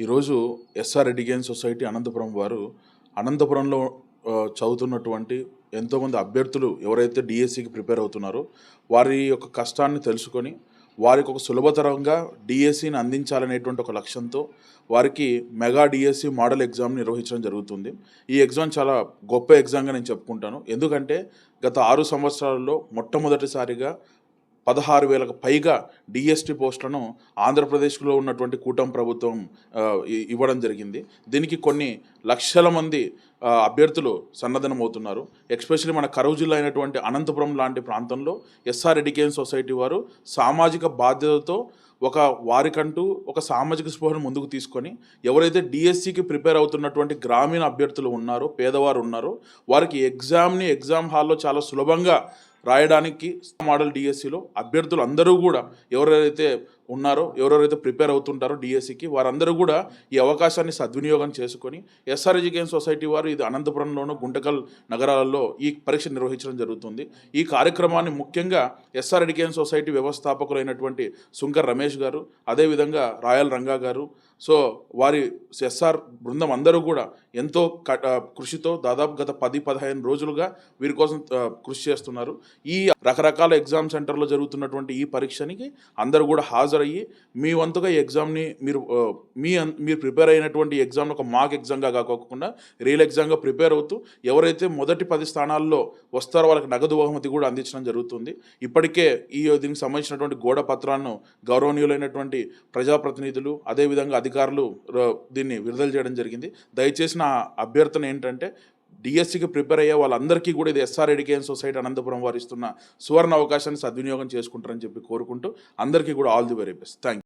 ఈరోజు SR education society Anantapuram వారు అనంతపురంలో చదువుతున్నటువంటి ఎంతోమంది అభ్యర్థులు ఎవరైతే డిఎస్సికి ప్రిపేర్ అవుతున్నారో వారి యొక్క కష్టాన్ని తెలుసుకొని వారికి ఒక సులభతరంగా డిఎస్సిని అందించాలనేటువంటి ఒక లక్ష్యంతో వారికి మెగా డిఎస్సి మోడల్ ఎగ్జామ్ నిర్వహించడం జరుగుతుంది. ఈ ఎగ్జామ్ చాలా గొప్ప ఎగ్జామ్గా నేను చెప్పుకుంటాను. ఎందుకంటే గత 6 సంవత్సరాలలో మొట్టమొదటిసారిగా 16,000కు పైగా డిఎస్టీ పోస్టులను ఆంధ్రప్రదేశ్లో ఉన్నటువంటి కూటమి ప్రభుత్వం ఇవ్వడం జరిగింది. దీనికి కొన్ని లక్షల మంది అభ్యర్థులు సన్నద్ధనమవుతున్నారు. ఎస్పెషల్లీ మన కరూరు జిల్లా అయినటువంటి అనంతపురం లాంటి ప్రాంతంలో ఎస్ఆర్ ఎడ్యుకేషన్ సొసైటీ వారు సామాజిక బాధ్యతతో వారికంటూ ఒక సామాజిక స్పృహను ముందుకు తీసుకొని ఎవరైతే డిఎస్సికి ప్రిపేర్ అవుతున్నటువంటి గ్రామీణ అభ్యర్థులు ఉన్నారో, పేదవారు ఉన్నారో వారికి ఎగ్జామ్ హాల్లో చాలా సులభంగా రాయడానికి మోడల్ డిఎస్సిలో అభ్యర్థులు అందరూ కూడా ఎవరెవరైతే ప్రిపేర్ అవుతుంటారో డిఎస్సికి వారందరూ కూడా ఈ అవకాశాన్ని సద్వినియోగం చేసుకొని ఎస్ఆర్ ఎడ్యుకేషన్ సొసైటీ వారు ఇది అనంతపురంలోను, గుంటకల్ నగరాలలో ఈ పరీక్ష నిర్వహించడం జరుగుతుంది. ఈ కార్యక్రమాన్ని ముఖ్యంగా ఎస్ఆర్ ఎడ్యుకేషన్ సొసైటీ వ్యవస్థాపకులైనటువంటి సుంకర్ రమేష్ గారు, అదేవిధంగా రాయల్ రంగా గారు, సో వారి ఎస్ఆర్ బృందం అందరూ కూడా ఎంతో కృషితో దాదాపు గత 10-15 రోజులుగా వీరి కోసం కృషి చేస్తున్నారు. ఈ రకరకాల ఎగ్జామ్ సెంటర్లో జరుగుతున్నటువంటి ఈ పరీక్షనికి అందరూ కూడా హాజరయ్యి మీ వంతుగా ఈ ఎగ్జామ్ని మీరు ప్రిపేర్ అయినటువంటి ఎగ్జామ్ని ఒక మాక్ ఎగ్జామ్గా కాకోకుండా రియల్ ఎగ్జామ్గా ప్రిపేర్ అవుతూ ఎవరైతే మొదటి 10 స్థానాల్లో వస్తారో వాళ్ళకి నగదు బహుమతి కూడా అందించడం జరుగుతుంది. ఇప్పటికే దీనికి సంబంధించినటువంటి గోడ పత్రాలను గౌరవనీయులైనటువంటి ప్రజాప్రతినిధులు అదేవిధంగా అధికారులు దీన్ని విడుదల చేయడం జరిగింది. దయచేసి నా అభ్యర్థన ఏంటంటే డిఎస్సికి ప్రిపేర్ అయ్యే వాళ్ళందరికీ కూడా ఇది ఎస్ఆర్ ఎడ్యుకేషన్ సొసైటీ అనంతపురం వారు ఇస్తున్న సువర్ణ అవకాశాన్ని సద్వినియోగం చేసుకుంటారని చెప్పి కోరుకుంటూ అందరికీ కూడా all the very best. Thank you.